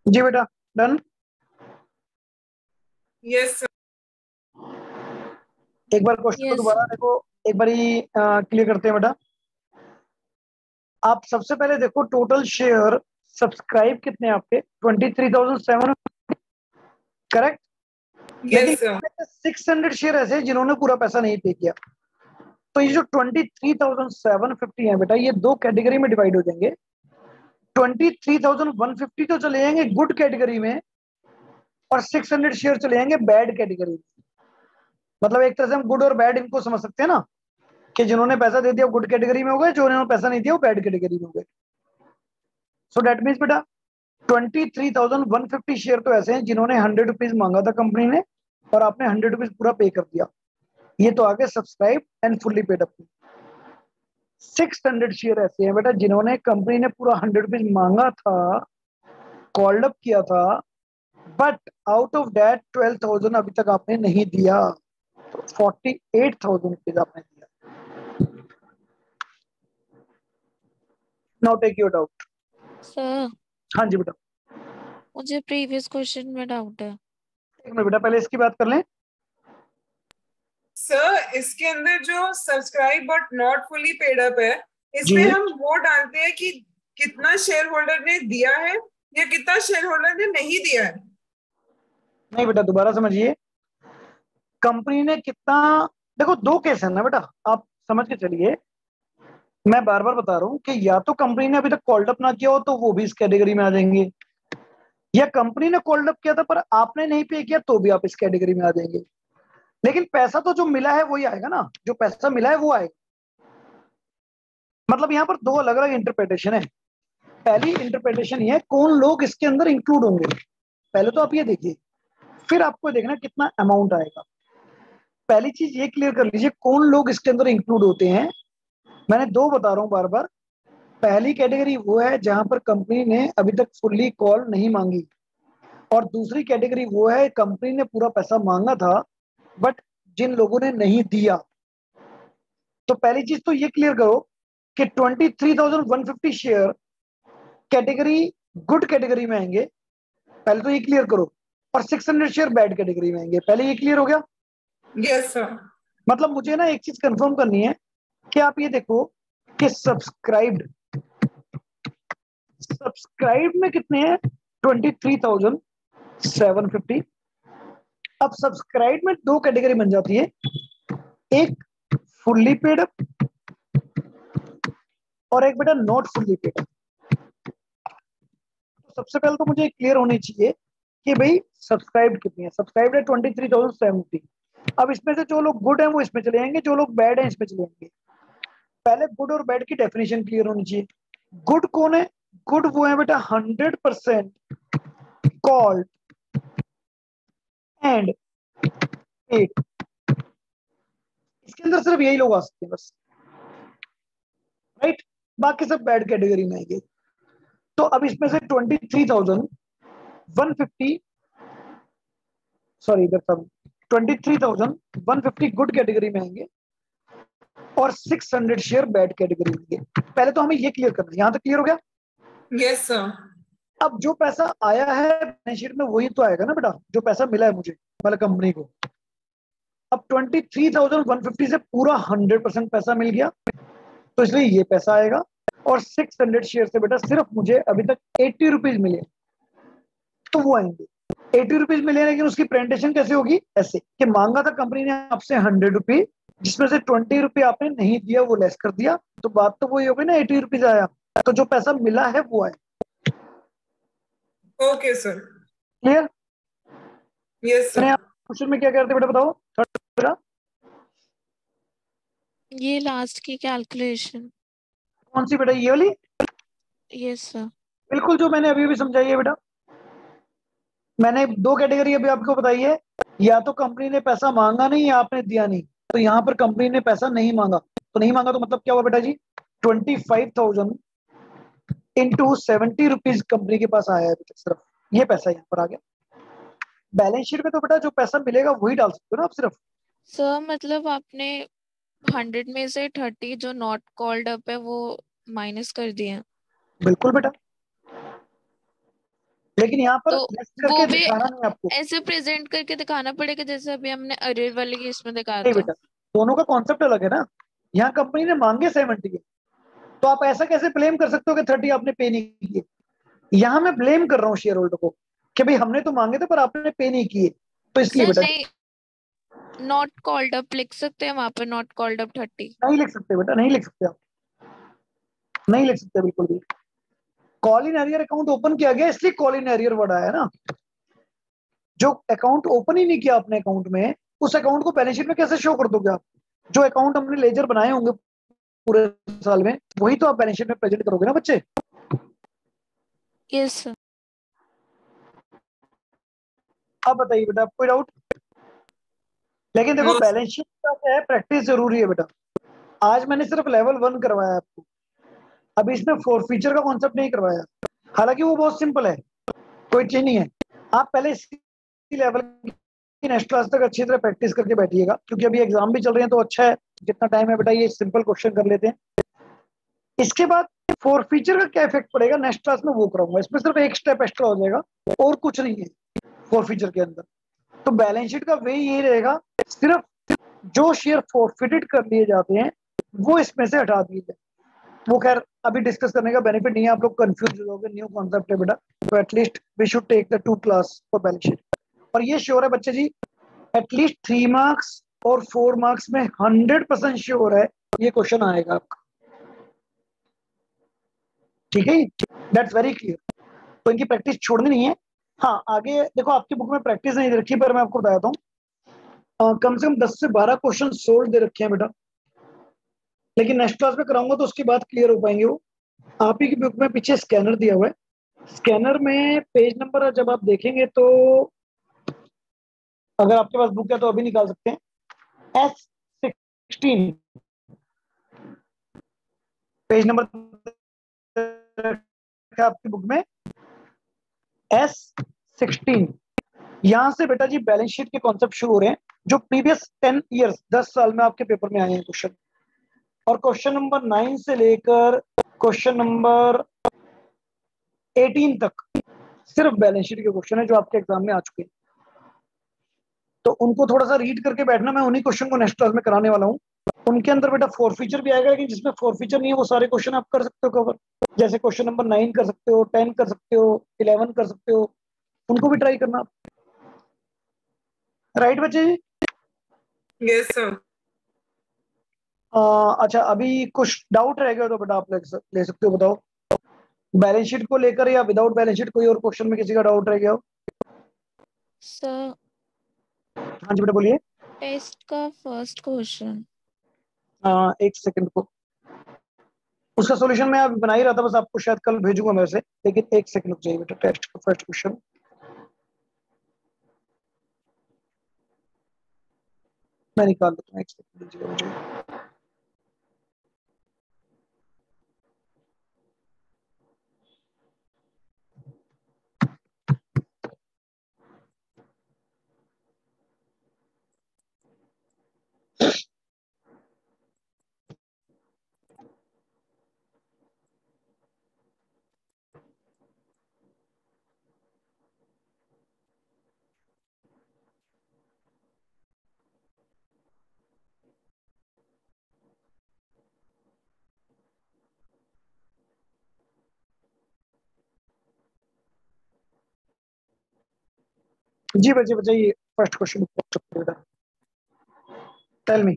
जी बेटा, डन। Yes sir. एक बार क्वेश्चन को यस दोबारा देखो, एक बारी क्लियर करते हैं बेटा। आप सबसे पहले देखो टोटल शेयर सब्सक्राइब कितने हैं आपके, 23,700, करेक्ट। लेकिन यस सर। 600 शेयर ऐसे हैं जिन्होंने पूरा पैसा नहीं पे किया। तो ये जो 23,750 है बेटा, ये दो कैटेगरी में डिवाइड हो जाएंगे। 23,150 तो चले जाएंगे गुड कैटेगरी में, और 600 शेयर चले जाएंगे बैड कैटेगरी में। मतलब एक तरह से हम गुड और बैड इनको समझ सकते हैं ना, कि जिन्होंने पैसा दे दिया वो गुड कैटेगरी में हो गए, जो उन्होंने पैसा नहीं दिया वो बैड कैटेगरी में हो गए। सो डेट मीन्स बेटा 23,150 शेयर तो ऐसे हैं जिन्होंने 100 रुपीज मांगा था कंपनी ने, और आपने 100 रुपीज पूरा पे कर दिया। ये तो आगे subscribe and fully paid up. 600 share ऐसे हैं बेटा जिन्होंने कंपनी ने पूरा 100 रुपीज मांगा था, कॉल्ड अप किया था, बट आउट ऑफ दैट 12,000 अभी तक आपने नहीं दिया, तो 48,000 रुपीज आपने दिया। Now take your doubt. Sir, हाँ जी बेटा। मुझे प्रीवियस क्वेश्चन में डाउट है। एक मिनट बेटा, पहले इसकी बात कर लें। सर इसके अंदर जो subscribe but not fully paid up है, इसमें जी हम वो डालते हैं कि कितना शेयर होल्डर ने दिया है या कितना शेयर होल्डर ने नहीं दिया है। नहीं बेटा, दोबारा समझिए। कंपनी ने कितना, देखो दो केस है ना बेटा, आप समझ के चलिए। मैं बार बार बता रहा हूँ कि या तो कंपनी ने अभी तक कॉल्ड अप ना किया हो तो वो भी इस कैटेगरी में आ जाएंगे, या कंपनी ने कॉल्ड अप किया था पर आपने नहीं पे किया तो भी आप इस कैटेगरी में आ जाएंगे। लेकिन पैसा तो जो मिला है वही आएगा ना, जो पैसा मिला है वो आएगा। मतलब यहाँ पर दो अलग अलग इंटरप्रिटेशन है। पहली इंटरप्रिटेशन ये है कौन लोग इसके अंदर इंक्लूड होंगे, पहले तो आप ये देखिए, फिर आपको देखना कितना अमाउंट आएगा। पहली चीज ये क्लियर कर लीजिए कौन लोग इसके अंदर इंक्लूड होते हैं। मैंने दो बता रहा हूं बार बार। पहली कैटेगरी वो है जहां पर कंपनी ने अभी तक फुल्ली कॉल नहीं मांगी, और दूसरी कैटेगरी वो है कंपनी ने पूरा पैसा मांगा था बट जिन लोगों ने नहीं दिया। तो पहली चीज तो ये क्लियर करो कि 23,150 शेयर कैटेगरी गुड कैटेगरी में आएंगे, पहले तो ये क्लियर करो। और 600 शेयर बैड कैटेगरी में आएंगे, पहले ये क्लियर हो गया। Yes sir. मतलब मुझे ना एक चीज कंफर्म करनी है कि आप ये देखो कि सब्सक्राइब्ड सब्सक्राइब में कितने हैं, 23,750। अब सब्सक्राइब में दो कैटेगरी बन जाती है, एक फुल्ली पेड अप और एक बेटा नॉट फुल्ली पेड अप। तो सबसे पहले तो मुझे क्लियर होनी चाहिए कि भाई सब्सक्राइब कितनी है। सब्सक्राइब है 23,750। अब इसमें से जो लोग गुड हैं वो इसमें चले जाएंगे, जो लोग बैड हैं इसमें चले जाएंगे। पहले गुड और बैड की डेफिनेशन क्लियर होनी चाहिए। गुड कौन है, गुड वो है बेटा 100% कॉल्ड एंड पेड। इसके अंदर सिर्फ यही लोग आ सकते हैं बस, राइट। बाकी सब बैड कैटेगरी में आएंगे। तो अब इसमें से 23,150, सॉरी इधर सब 23,150 गुड कैटेगरी में आएंगे और 600 शेयर बैड कैटेगरी में आएंगे। पहले तो हमें ये क्लियर करना है, यहां तक क्लियर हो गया। Yes sir. अब जो पैसा आया है बैलेंस शीट में वही तो आएगा ना बेटा, जो पैसा मिला है मुझे मतलब कंपनी को। अब 23,150 से पूरा 100% पैसा मिल गया, तो इसलिए ये पैसा आएगा। और 600 शेयर से बेटा सिर्फ मुझे अभी तक 80 रुपीज मिले, तो वो आएंगे। 80 रुपीज मिले, लेकिन उसकी प्रेजेंटेशन कैसे होगी, ऐसे कि मांगा था कंपनी ने आपसे 100 रुपीज, जिसमें से 20 रुपये आपने नहीं दिया, वो लेस कर दिया, तो बात तो वही हो गई ना, 80 रुपीज आया, तो जो पैसा मिला है वो आया। Okay sir. क्लियर। यस मैंने सर। क्वेश्चन में क्या करते बेटा बताओ, थर्ड ये लास्ट की कैलकुलेशन। कौन सी बेटा, ये वाली। Yes sir. बिल्कुल जो मैंने अभी भी समझाई है बेटा। मैंने दो कैटेगरी अभी आपको बताई है, या तो कंपनी ने पैसा मांगा नहीं या आपने दिया नहीं। तो यहाँ पर कंपनी ने पैसा नहीं मांगा, तो नहीं मांगा तो मतलब क्या हुआ बेटा जी, 25,000 इंटू 70 रुपीज कंपनी के पास आया है बेटा, सिर्फ ये पैसा यहाँ पर आ गया। बैलेंस शीट में तो बेटा जो पैसा मिलेगा वही डाल सकते हो ना आप सिर्फ। सर मतलब आपने 100 में से 30 जो नॉट कॉल्ड अप है वो माइनस कर दिए हैं। बिल्कुल बेटा, लेकिन यहाँ पर तो लेस वो करके भी दिखाना नहीं आपको। ऐसे प्रेजेंट करके दिखाना पड़ेगा जैसे अभी हमने अरेर वाले केस में दिखाया नहीं था। बेटा, दोनों का कॉन्सेप्ट अलग है ना। यहाँ कंपनी ने मांगे 70 के, तो आप ऐसा कैसे ब्लेम कर सकते हो कि 30 आपने पे नहीं किए। यहाँ मैं ब्लेम कर रहा हूँ शेयर होल्डर को कि भाई हमने तो मांगे थे पर आपने पे नहीं किए, तो इसलिए सर बेटा। नहीं, नॉट कॉल्ड अप लिख सकते हैं वहां पे, नॉट कॉल्ड अप 30। नहीं लिख सकते बेटा, नहीं लिख सकते आप, नहीं लिख सकते बिल्कुल भी। Call in arrear account open किया गया इसलिए कॉल इन एरियर वर्ड आया ना। जो अकाउंट ओपन ही नहीं किया अपने अकाउंट में, उस अकाउंट को बैलेंस शीट में कैसे शो कर दोगे आप। जो अकाउंट हमने लेजर बनाए होंगे पूरे साल में, वही तो आप बैलेंस शीट में प्रेजेंट करोगे ना बच्चे। Yes sir. अब बताइए बेटा, कोई डाउट। लेकिन देखो नो बैलेंस शीट का क्या है, प्रैक्टिस जरूरी है बेटा। आज मैंने सिर्फ लेवल 1 करवाया आपको, अभी इसमें फोर फीचर का कॉन्सेप्ट नहीं करवाया। हालांकि वो बहुत सिंपल है, कोई चीज नहीं है। आप पहले इसी लेवल की नेक्स्ट क्लास तक अच्छी तरह प्रैक्टिस करके बैठिएगा, क्योंकि अभी एग्जाम भी चल रहे हैं, तो अच्छा है जितना टाइम है बेटा ये सिंपल क्वेश्चन कर लेते हैं। इसके बाद फोर फीचर का क्या इफेक्ट पड़ेगा नेक्स्ट क्लास में वो कराऊंगा। इसमें सिर्फ एक स्टेप एक्स्ट्रा हो जाएगा और कुछ नहीं है फोर फीचर के अंदर। तो बैलेंस शीट का वे ये रहेगा, सिर्फ जो शेयर फॉरफिटेड कर लिए जाते हैं वो इसमें से हटा दिए जाए। वो खैर अभी डिस्कस करने का बेनिफिट नहीं है, आप लोग कंफ्यूज हो जाओगे, न्यू कॉन्सेप्ट है बेटा। तो at least we should take the 2 class for balance sheet. और ये श्योर है बच्चे जी, एटलीस्ट 3 मार्क्स और 4 मार्क्स में 100% श्योर है ये क्वेश्चन आएगा आपका। ठीक है, दैट्स वेरी क्लियर। तो इनकी प्रैक्टिस छोड़नी नहीं है। हाँ आगे देखो, आपकी बुक में प्रैक्टिस नहीं दे रखी, पर मैं आपको बताता हूँ कम से कम 10 से 12 क्वेश्चन सोल्व दे रखे हैं बेटा। लेकिन नेक्स्ट क्लास में कराऊंगा तो उसकी बात क्लियर हो पाएंगे वो। आप ही की बुक में पीछे स्कैनर दिया हुआ है, स्कैनर में पेज नंबर जब आप देखेंगे तो, अगर आपके पास बुक है तो अभी निकाल सकते हैं। S16 पेज नंबर आपकी बुक में, S16। यहां से बेटा जी बैलेंस शीट के कॉन्सेप्ट शुरू हो रहे हैं, जो प्रीवियस 10 ईयर्स 10 साल में आपके पेपर में आए हैं क्वेश्चन। और क्वेश्चन नंबर 9 से लेकर क्वेश्चन नंबर 18 तक सिर्फ बैलेंस शीट के क्वेश्चन है जो आपके एग्जाम में आ चुके हैं। तो उनको थोड़ा सा रीड करके बैठना, मैं उन्हीं क्वेश्चन को नेक्स्ट क्लास में कराने वाला हूँ। उनके अंदर बेटा फोर फीचर भी आएगा, लेकिन जिसमें फोर फीचर नहीं है वो सारे क्वेश्चन आप कर सकते हो कवर। जैसे क्वेश्चन नंबर 9 कर सकते हो, 10 कर सकते हो, 11 कर सकते हो, उनको भी ट्राई करना। राइट बच्चे जी। Yes sir. अच्छा अभी कुछ डाउट रह गया तो बेटा आप ले सकते हो, बताओ। बैलेंस शीट को लेकर या विदाउट बैलेंस शीट कोई और क्वेश्चन में किसी का डाउट रह गया हो। सर हाँ जी बेटा बोलिए। टेस्ट का फर्स्ट क्वेश्चन। एक सेकंड को, उसका सॉल्यूशन मैं अभी बना ही रहा था, बस आपको शायद कल भेजूंगा मैं से, लेकिन एक सेकंड रुक जाइए बेटा। टेस्ट का फर्स्ट क्वेश्चन मैं निकाल देता हूँ, एक सेकंड दीजिएगा मुझे। जी बच्चे बताइए, फर्स्ट क्वेश्चन बेटा, टेल मी।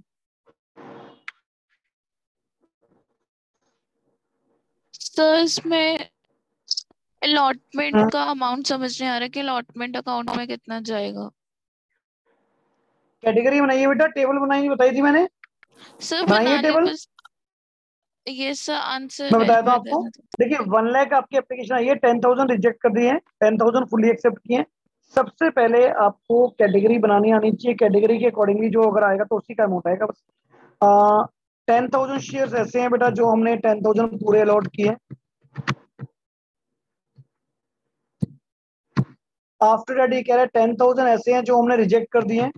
सर इसमें अलॉटमेंट का अमाउंट समझ नहीं आ रहा कि अलॉटमेंट अकाउंट में कितना जाएगा। कैटेगरी बनाइए बेटा, टेबल बनाइए, बताई थी मैंने, सर बनाइए बना ली टेबल। बस। ये सर आंसर मैं एक बताया था बार आपको। देना था। देखिए 1 लाख आपकी एप्लीकेशन आई है, 10,000 रिजेक्ट कर दिए हैं, 10,000 फुली एक्सेप्ट किए हैं। सबसे पहले आपको कैटेगरी बनानी आनी चाहिए, कैटेगरी के अकॉर्डिंगली जो अगर आएगा तो उसी का अमाउंट आएगा बस। 10,000 शेयर्स ऐसे हैं बेटा जो हमने 10,000 पूरे अलॉट किए हैं। आफ्टर दैट ये कह रहा है 10,000 ऐसे हैं जो हमने रिजेक्ट कर दिए हैं,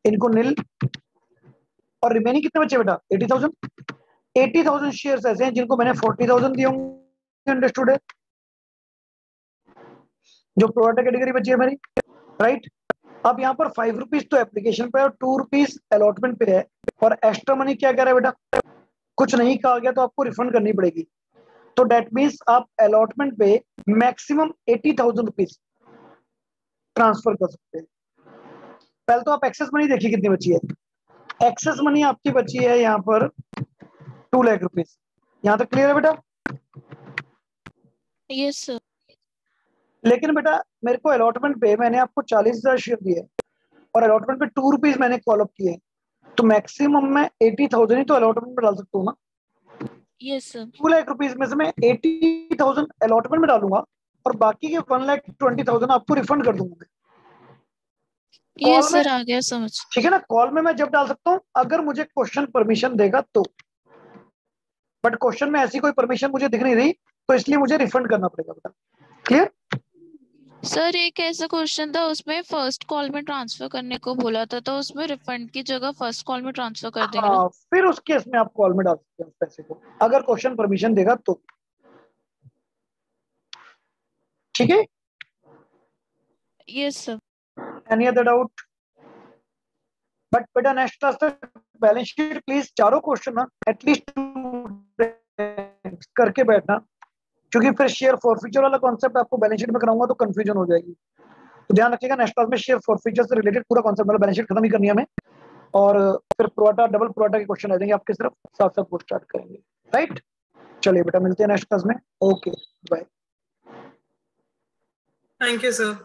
इनको नील। और रिमेनिंग कितने बचे बेटा, 80,000। 80,000 शेयर्स ऐसे हैं जिनको मैंने 40,000 दिए होंगे, अंडरस्टूड है? जो प्रोडक्ट कैटेगरी बची है मेरी, राइट। अब यहाँ पर 5 रुपीज तो एप्लीकेशन पे और 2 रुपीज अलॉटमेंट पे है, और एक्स्ट्रा मनी क्या कह रहा है बेटा, कुछ नहीं कहा गया तो आपको रिफंड करनी पड़ेगी। तो डेट मीन्स आप अलॉटमेंट पे मैक्सिमम 80,000 रुपीज ट्रांसफर कर सकते हैं। पहले तो आप एक्सेस मनी देखिए कितनी बची है। एक्सेस मनी आपकी बची है यहाँ पर 2 लाख रुपीज। यहाँ तक क्लियर है बेटा? Yes sir. लेकिन बेटा मेरे को अलॉटमेंट पे मैंने आपको 40,000 शेयर दिए और अलॉटमेंट पे 2 रुपीज मैंने कॉल अप किए, तो मैक्सिमम मैं 80,000 ही तो अलॉटमेंट में डाल सकता हूँ ना। Yes sir. 2 लाख रुपीज में से मैं 80,000 अलॉटमेंट में डालूंगा और बाकी के 1,20,000 आपको रिफंड कर दूंगा। यस कॉल में सर, आ गया समझ। ठीक है ना, कॉल में मैं जब डाल सकता हूँ अगर मुझे क्वेश्चन परमिशन देगा तो, बट क्वेश्चन में ऐसी कोई परमिशन मुझे दिख नहीं रही, तो इसलिए मुझे रिफंड करना पड़ेगा बेटा। क्लियर? सर एक ऐसा क्वेश्चन था, उसमें फर्स्ट कॉल में ट्रांसफर करने को बोला था, तो उसमें रिफंड की जगह फर्स्ट कॉल में ट्रांसफर कर देंगे ना? हाँ, फिर उस केस में आप कॉल में डाल सकते हैं उस पैसे को, अगर क्वेश्चन परमिशन देगा तो। ठीक है? Yes sir. Any other doubt? But बेटा नेक्स्ट क्लास तक बैलेंस शीट प्लीज चारों क्वेश्चन ना एटलीस्ट करके बैठना, क्योंकि फिर शेयर फॉरफीचर वाला कॉन्सेप्ट आपको बैलेंस शीट में कराऊंगा तो कंफ्यूजन हो जाएगी। तो ध्यान रखिएगा नेक्स्ट क्लास में शेयर फॉरफीचर से रिलेटेड पूरा कॉन्सेप्ट, मतलब बैलेंस शीट खत्म ही करनी है हमें, और फिर प्रोटा डबल प्रोटा के क्वेश्चन आ जाएंगे आपके सिर्फ, साथ साथ वो स्टार्ट करेंगे। राइट, चलिए बेटा मिलते हैं नेक्स्ट क्लास में। Okay bye. Thank you sir.